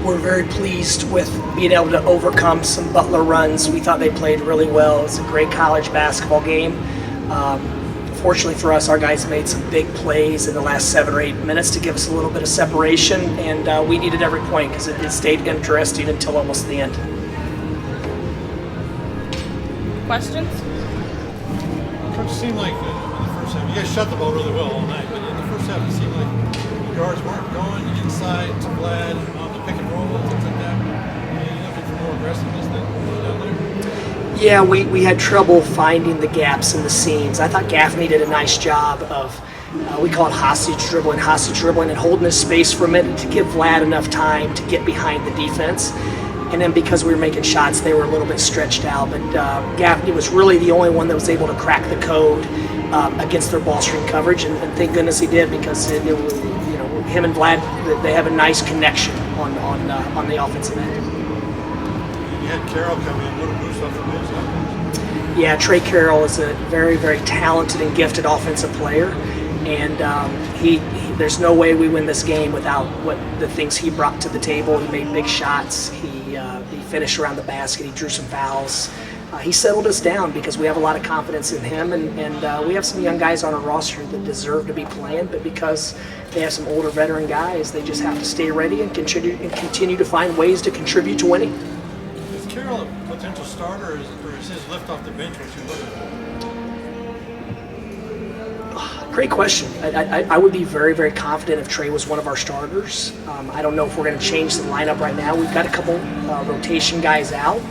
we're very pleased with being able to overcome some Butler runs. We thought they played really well. It was a great college basketball game. Fortunately for us, our guys made some big plays in the last 7 or 8 minutes to give us a little bit of separation, and we needed every point because it stayed interesting until almost the end. Questions? Coach, it seemed like in the first half, you guys shut the ball really well all night, but in the first half it seemed like the guards weren't going inside to Vlad on the pick and roll and things like that. Are you looking for more aggressiveness than down there? Yeah, we had trouble finding the gaps in the seams. I thought Gaffney did a nice job of, we call it hostage dribbling and holding his space for a minute to give Vlad enough time to get behind the defense. And then because we were making shots, they were a little bit stretched out. But Gaffney was really the only one that was able to crack the code against their ball screen coverage, and thank goodness he did, because it was, him and Vlad, they have a nice connection on the offensive end. You had Carroll come in. What a boost off the bench. Yeah, Trey Carroll is a very, very talented and gifted offensive player, and there's no way we win this game without the things he brought to the table. He made big shots. He finished around the basket. He drew some fouls. He settled us down because we have a lot of confidence in him, and we have some young guys on our roster that deserve to be playing, but because they have some older veteran guys, they just have to stay ready and continue to find ways to contribute to winning. Is Carroll a potential starter, or is his lift off the bench what you look at? Great question. I would be very, very confident if Trey was one of our starters. I don't know if we're going to change the lineup right now. We've got a couple rotation guys out.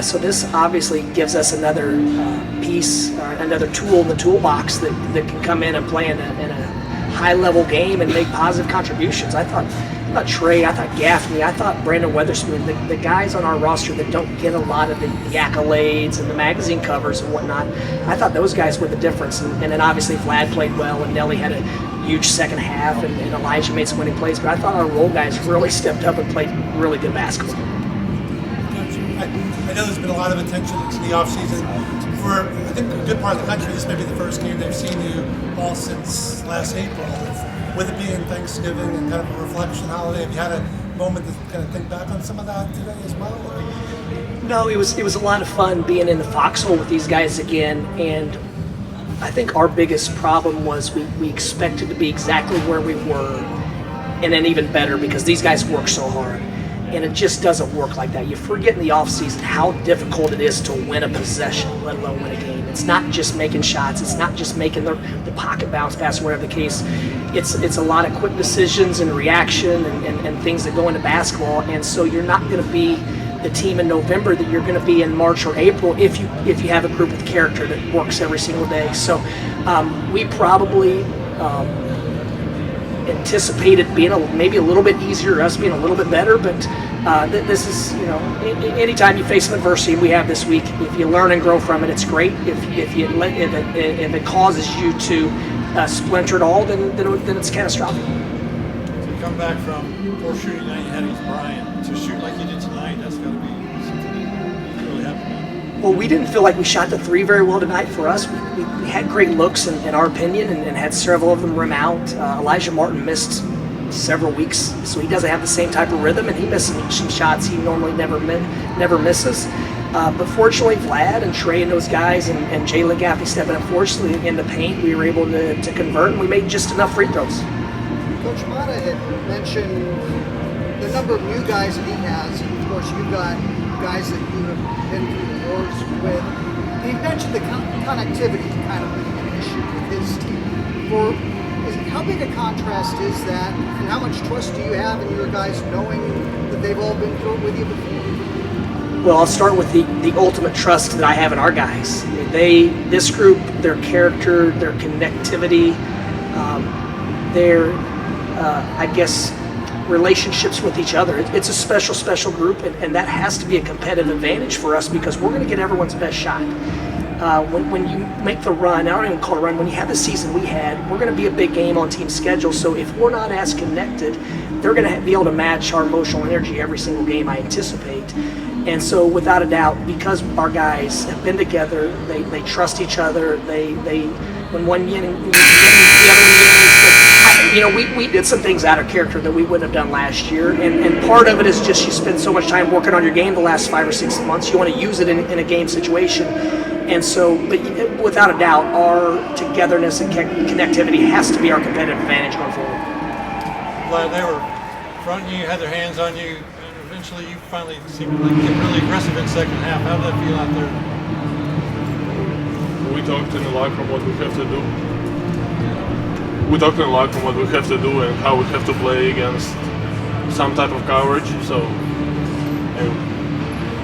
So this obviously gives us another piece, another tool in the toolbox that can come in and play in a high-level game and make positive contributions. I thought Trey, I thought Gaffney, I thought Brandon Weatherspoon, the guys on our roster that don't get a lot of the accolades and the magazine covers and whatnot, I thought those guys were the difference. And then obviously Vlad played well, and Nelly had a huge second half, and Elijah made some winning plays. But I thought our role guys really stepped up and played really good basketball. I know there's been a lot of attention in the offseason. For, I think, a good part of the country, this may be the first game they've seen you all since last April. With it being Thanksgiving and kind of a reflection holiday, have you had a moment to kind of think back on some of that today as well? Or? No, it was a lot of fun being in the foxhole with these guys again, and I think our biggest problem was we expected to be exactly where we were, and then even better, because these guys work so hard. And it just doesn't work like that. You forget in the offseason how difficult it is to win a possession, let alone win a game. It's not just making shots. It's not just making the pocket bounce pass, whatever the case. It's a lot of quick decisions and reaction and things that go into basketball. And so you're not going to be the team in November that you're going to be in March or April if you have a group with character that works every single day. So we probably anticipated being maybe a little bit easier, us being a little bit better, but this is, anytime you face some adversity, we have this week, if you learn and grow from it, it's great. If it causes you to splinter it all, then it's catastrophic. To come back from poor shooting night you had against Bryant to shoot like you did tonight, that's got to be something that really happened. Well, we didn't feel like we shot the three very well tonight. For us, we had great looks in our opinion, and had several of them rim out. Elijah Martin missed several weeks, so he doesn't have the same type of rhythm, and he missed some shots he normally never misses. But fortunately, Vlad and Trey and those guys and Jalen Gaffney stepping up. Fortunately, in the paint, we were able to convert, and we made just enough free throws. Coach Mata had mentioned the number of new guys that he has. Of course, you've got guys that you have been through the wars with. He mentioned the connectivity kind of being an issue with his team. How big a contrast is that, and how much trust do you have in your guys knowing that they've all been through it with you before? Well, I'll start with the ultimate trust that I have in our guys. This group, their character, their connectivity, their, relationships with each other. It's a special, special group, and that has to be a competitive advantage for us, because we're going to get everyone's best shot. When you make the run, I don't even call it a run, when you have the season we had, we're going to be a big game on team schedule, so if we're not as connected, they're going to be able to match our emotional energy every single game, I anticipate. And so without a doubt, because our guys have been together, they trust each other, when one yin and the other one yin, we did some things out of character that we wouldn't have done last year, and part of it is just you spend so much time working on your game the last 5 or 6 months. You want to use it in a game situation, and so, but without a doubt, our togetherness and connectivity has to be our competitive advantage going forward. Vlad, they were fronting you, had their hands on you, and eventually you finally seemed to get really aggressive in the second half. How did that feel out there? We talked in the locker room what we have to do. We talked in the locker room what we have to do and how we have to play against some type of coverage. So, and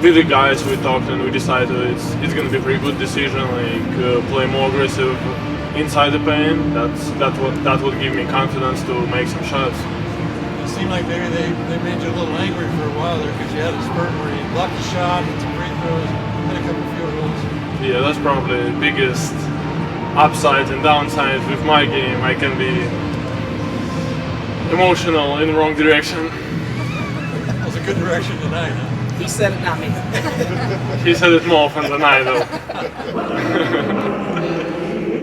with the guys, we talked and we decided it's going to be a pretty good decision. Like play more aggressive inside the paint. That would give me confidence to make some shots. It seemed like maybe they made you a little angry for a while there because you had a spurt where you blocked the shot, hit some free throws, hit a couple of field goals. Yeah, that's probably the biggest upside and downside with my game. I can be emotional in the wrong direction. That was a good direction tonight, huh? He said it, not me. He said it more often than I do.